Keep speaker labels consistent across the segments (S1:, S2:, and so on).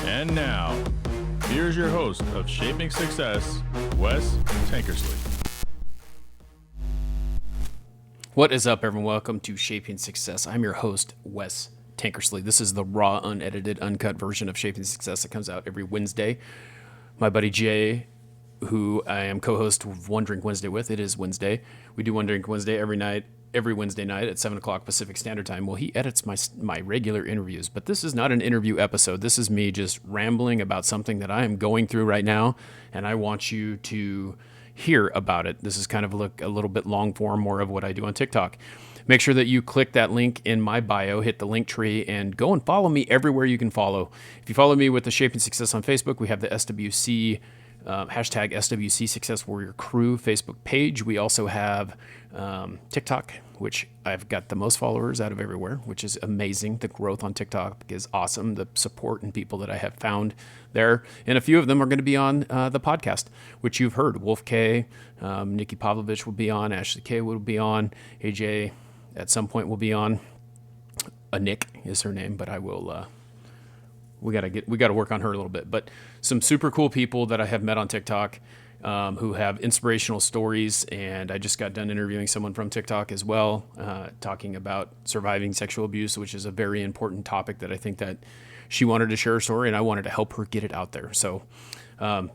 S1: And now, here's your host of Shaping Success, Wes Tankersley.
S2: What is up, everyone? Welcome to Shaping Success. I'm your host, Wes Tankersley. This is the raw, unedited, uncut version of Shaping Success that comes out every Wednesday. My buddy Jay, who I am co-host of One Drink Wednesday with, it is Wednesday. We do One Drink Wednesday every Wednesday night at 7 o'clock Pacific Standard Time. Well, he edits my regular interviews, but this is not an interview episode. This is me just rambling about something that I am going through right now, and I want you to hear about it. This is kind of a little bit long form, more of what I do on TikTok. Make sure that you click that link in my bio, hit the link tree, and go and follow me everywhere you can follow. If you follow me with the Shaping Success on Facebook, we have the SWC hashtag SWC Success Warrior Crew Facebook page. We also have TikTok, which I've got the most followers out of everywhere, which is amazing. The growth on TikTok is awesome. The support and people that I have found there, and a few of them are going to be on the podcast, which you've heard. Wolf K, Nikki Pavlovich will be on. Ashley K will be on. AJ at some point will be on. Nick is her name, but I will. We gotta work on her a little bit. But some super cool people that I have met on TikTok who have inspirational stories, and I just got done interviewing someone from TikTok as well, talking about surviving sexual abuse, which is a very important topic that I think that she wanted to share her story, and I wanted to help her get it out there. So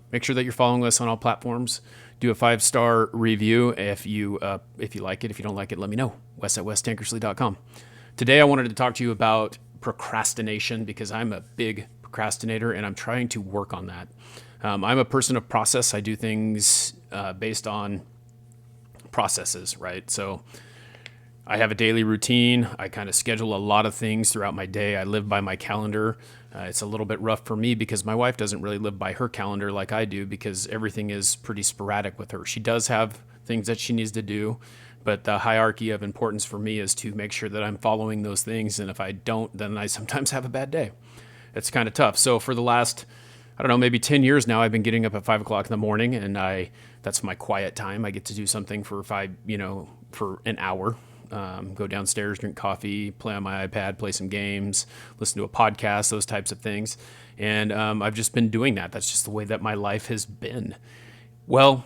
S2: make sure that you're following us on all platforms. Do a 5-star review if you like it. If you don't like it, let me know. Wes@westankersley.com. Today I wanted to talk to you about procrastination, because I'm a big procrastinator and I'm trying to work on that. I'm a person of process. I do things based on processes, right? So I have a daily routine. I kind of schedule a lot of things throughout my day. I live by my calendar. It's a little bit rough for me because my wife doesn't really live by her calendar like I do, because everything is pretty sporadic with her. She does have things that she needs to do, but the hierarchy of importance for me is to make sure that I'm following those things. And if I don't, then I sometimes have a bad day. It's kind of tough. So for the last, maybe 10 years now, I've been getting up at 5 o'clock in the morning, and that's my quiet time. I get to do something for for an hour. Go downstairs, drink coffee, play on my iPad, play some games, listen to a podcast, those types of things. And I've just been doing that. That's just the way that my life has been. Well,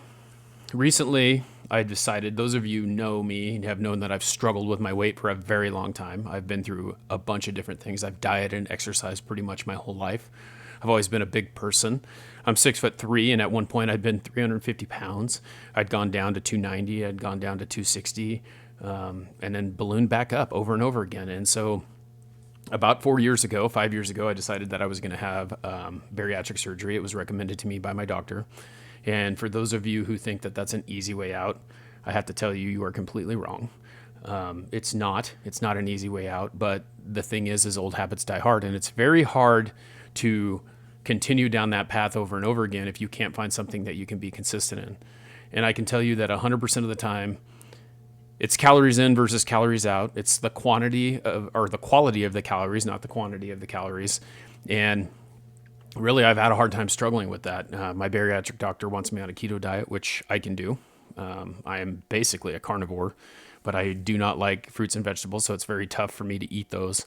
S2: recently I decided, those of you know me have known that I've struggled with my weight for a very long time. I've been through a bunch of different things. I've dieted and exercised pretty much my whole life. I've always been a big person. I'm 6'3", and at one point I'd been 350 pounds. I'd gone down to 290. I'd gone down to 260. And then ballooned back up over and over again. And so about 5 years ago, I decided that I was going to have bariatric surgery. It was recommended to me by my doctor. And for those of you who think that that's an easy way out, I have to tell you, you are completely wrong. It's not an easy way out, but the thing is old habits die hard, and it's very hard to continue down that path over and over again if you can't find something that you can be consistent in. And I can tell you that 100% of the time, it's calories in versus calories out. It's the quantity or the quality of the calories, not the quantity of the calories. And really, I've had a hard time struggling with that. My bariatric doctor wants me on a keto diet, which I can do. I am basically a carnivore, but I do not like fruits and vegetables, so it's very tough for me to eat those.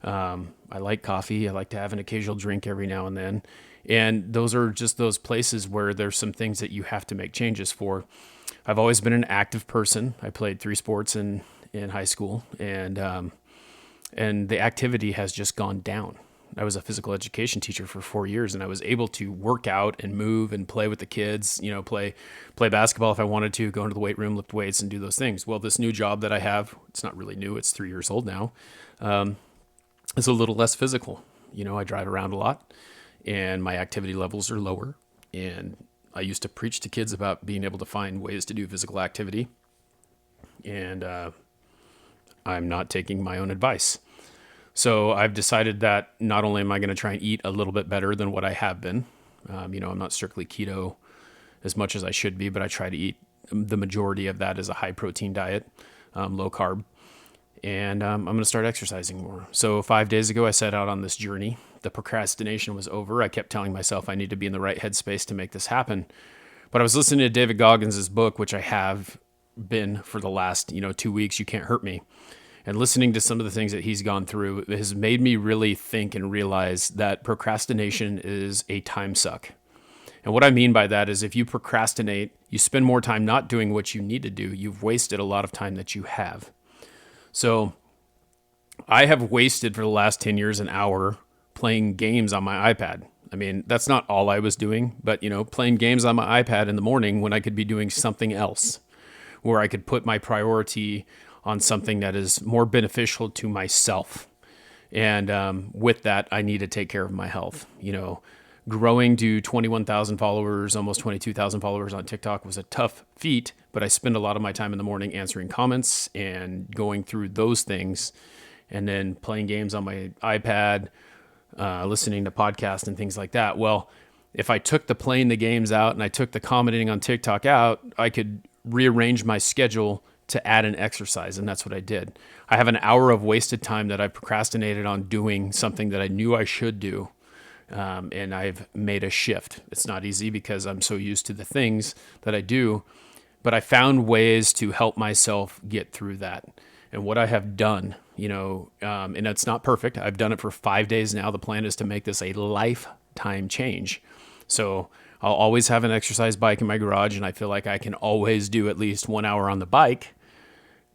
S2: I like coffee. I like to have an occasional drink every now and then. And those are just those places where there's some things that you have to make changes for. I've always been an active person. I played 3 sports in high school, and the activity has just gone down. I was a physical education teacher for 4 years, and I was able to work out and move and play with the kids, play basketball if I wanted to, go into the weight room, lift weights, and do those things. Well, this new job that I have, it's not really new. It's 3 years old now. It's a little less physical. I drive around a lot, and my activity levels are lower. And I used to preach to kids about being able to find ways to do physical activity. And I'm not taking my own advice. So I've decided that not only am I going to try and eat a little bit better than what I have been, I'm not strictly keto as much as I should be, but I try to eat the majority of that as a high protein diet, low carb. And I'm going to start exercising more. So 5 days ago, I set out on this journey. The procrastination was over. I kept telling myself I need to be in the right headspace to make this happen. But I was listening to David Goggins' book, which I have been for the last 2 weeks, You Can't Hurt Me. And listening to some of the things that he's gone through has made me really think and realize that procrastination is a time suck. And what I mean by that is if you procrastinate, you spend more time not doing what you need to do, you've wasted a lot of time that you have. So I have wasted for the last 10 years an hour playing games on my iPad. I mean, that's not all I was doing, but playing games on my iPad in the morning when I could be doing something else, where I could put my priority on something that is more beneficial to myself. And with that, I need to take care of my health. Growing to 21,000 followers, almost 22,000 followers on TikTok was a tough feat, but I spend a lot of my time in the morning answering comments and going through those things, and then playing games on my iPad, listening to podcasts and things like that. Well, if I took the playing the games out and I took the commenting on TikTok out, I could rearrange my schedule to add an exercise, and that's what I did. I have an hour of wasted time that I procrastinated on doing something that I knew I should do, and I've made a shift. It's not easy because I'm so used to the things that I do, but I found ways to help myself get through that. And what I have done, and it's not perfect. I've done it for 5 days now. The plan is to make this a lifetime change. So I'll always have an exercise bike in my garage, and I feel like I can always do at least 1 hour on the bike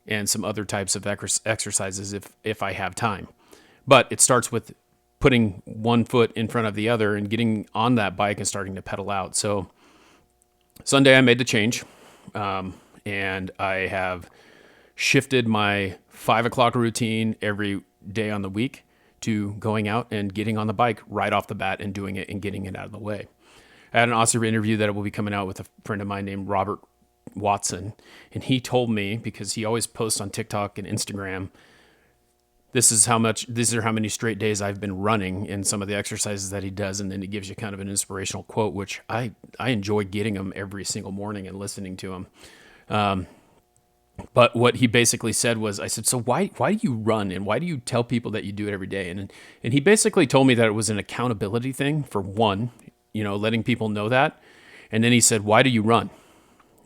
S2: and some other types of exercises if I have time. But it starts with putting one foot in front of the other and getting on that bike and starting to pedal out. So Sunday I made the change, and I have shifted my 5 o'clock routine every day on the week to going out and getting on the bike right off the bat and doing it and getting it out of the way. I had an awesome interview that will be coming out with a friend of mine named Robert Watson. And he told me, because he always posts on TikTok and Instagram, these are how many straight days I've been running and some of the exercises that he does. And then he gives you kind of an inspirational quote, which I enjoy getting them every single morning and listening to them. But what he basically said was, I said, so why do you run? And why do you tell people that you do it every day? And he basically told me that it was an accountability thing, for one, letting people know that. And then he said, why do you run?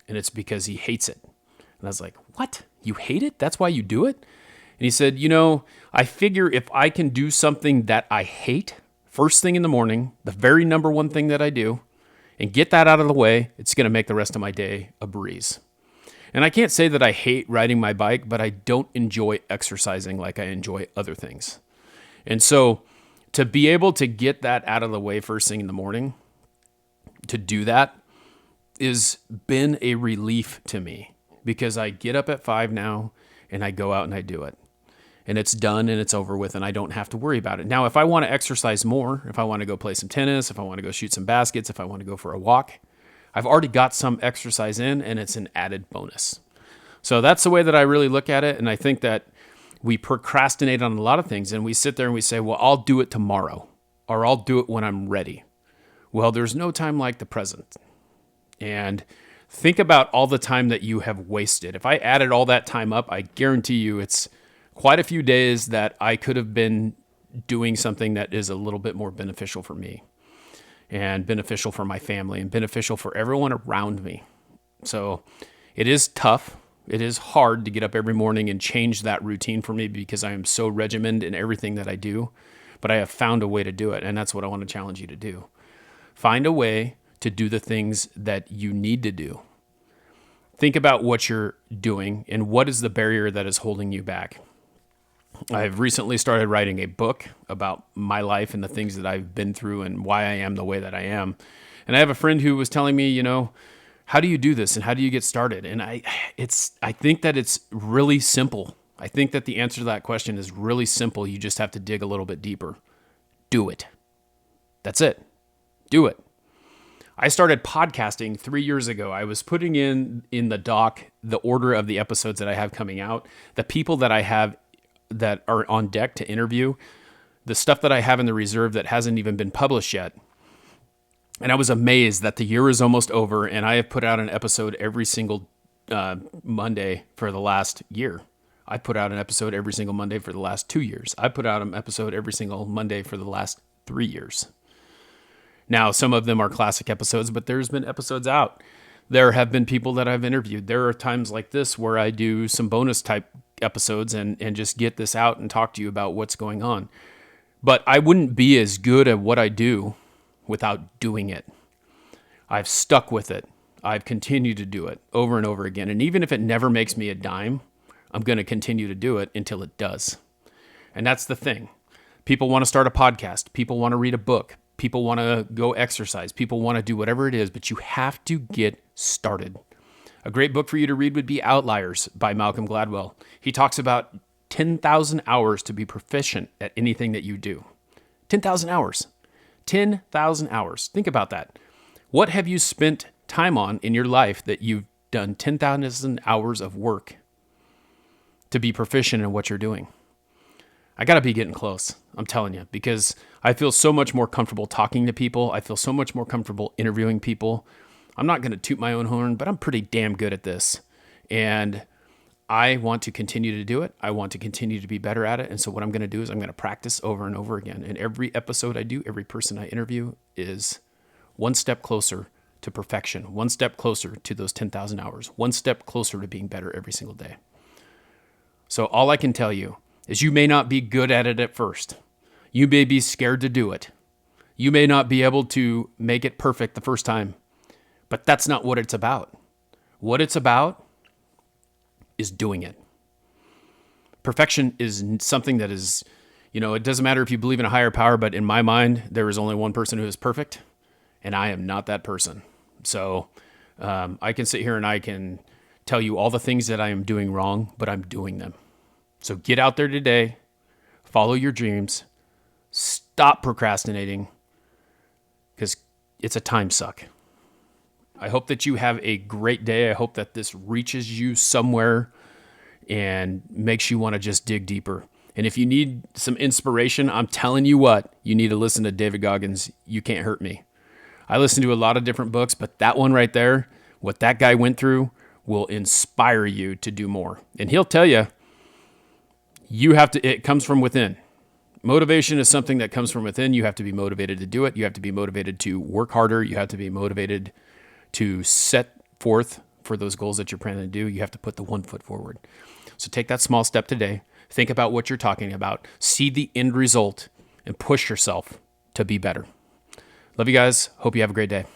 S2: And it's because he hates it. And I was like, what? You hate it? That's why you do it? And he said, I figure if I can do something that I hate first thing in the morning, the very number one thing that I do, and get that out of the way, it's going to make the rest of my day a breeze. And I can't say that I hate riding my bike, but I don't enjoy exercising like I enjoy other things. And so to be able to get that out of the way first thing in the morning, to do that, has been a relief to me, because I get up at 5 now and I go out and I do it. And it's done and it's over with, and I don't have to worry about it. Now, if I want to exercise more, if I want to go play some tennis, if I want to go shoot some baskets, if I want to go for a walk, I've already got some exercise in, and it's an added bonus. So that's the way that I really look at it. And I think that we procrastinate on a lot of things, and we sit there and we say, well, I'll do it tomorrow, or I'll do it when I'm ready. Well, there's no time like the present. And think about all the time that you have wasted. If I added all that time up, I guarantee you it's quite a few days that I could have been doing something that is a little bit more beneficial for me, and beneficial for my family, and beneficial for everyone around me. So it is tough. It is hard to get up every morning and change that routine for me, because I am so regimented in everything that I do, but I have found a way to do it. And that's what I want to challenge you to do. Find a way to do the things that you need to do. Think about what you're doing and what is the barrier that is holding you back. I've recently started writing a book about my life and the things that I've been through and why I am the way that I am. And I have a friend who was telling me, how do you do this and how do you get started? And I think that it's really simple. I think that the answer to that question is really simple. You just have to dig a little bit deeper. Do it. That's it. Do it. I started podcasting 3 years ago. I was putting in the doc the order of the episodes that I have coming out, the people that I have that are on deck to interview, the stuff that I have in the reserve that hasn't even been published yet. And I was amazed that the year is almost over, and I have put out an episode every single Monday for the last year. I put out an episode every single Monday for the last 2 years. I put out an episode every single Monday for the last 3 years. Now, some of them are classic episodes, but there's been episodes out. There have been people that I've interviewed. There are times like this where I do some bonus type episodes and just get this out and talk to you about what's going on. But I wouldn't be as good at what I do without doing it. I've stuck with it. I've continued to do it over and over again. And even if it never makes me a dime, I'm going to continue to do it until it does. And that's the thing. People want to start a podcast. People want to read a book. People want to go exercise. People want to do whatever it is, but you have to get started. A great book for you to read would be Outliers by Malcolm Gladwell. He talks about 10,000 hours to be proficient at anything that you do. 10,000 hours. 10,000 hours. Think about that. What have you spent time on in your life that you've done 10,000 hours of work to be proficient in what you're doing? I got to be getting close, I'm telling you, because I feel so much more comfortable talking to people. I feel so much more comfortable interviewing people. I'm not going to toot my own horn, but I'm pretty damn good at this. And I want to continue to do it. I want to continue to be better at it. And so what I'm going to do is I'm going to practice over and over again. And every episode I do, every person I interview is one step closer to perfection, one step closer to those 10,000 hours, one step closer to being better every single day. So all I can tell you is you may not be good at it at first. You may be scared to do it. You may not be able to make it perfect the first time, but that's not what it's about. What it's about is doing it. Perfection is something that is, it doesn't matter if you believe in a higher power, but in my mind, there is only one person who is perfect, and I am not that person. So I can sit here and I can tell you all the things that I am doing wrong, but I'm doing them. So get out there today, follow your dreams, stop procrastinating, because it's a time suck. I hope that you have a great day. I hope that this reaches you somewhere and makes you want to just dig deeper. And if you need some inspiration, I'm telling you what, you need to listen to David Goggins' You Can't Hurt Me. I listen to a lot of different books, but that one right there, what that guy went through, will inspire you to do more. And he'll tell you, it comes from within. Motivation is something that comes from within. You have to be motivated to do it. You have to be motivated to work harder. You have to be motivated to set forth for those goals that you're planning to do. You have to put the one foot forward. So take that small step today. Think about what you're talking about. See the end result and push yourself to be better. Love you guys. Hope you have a great day.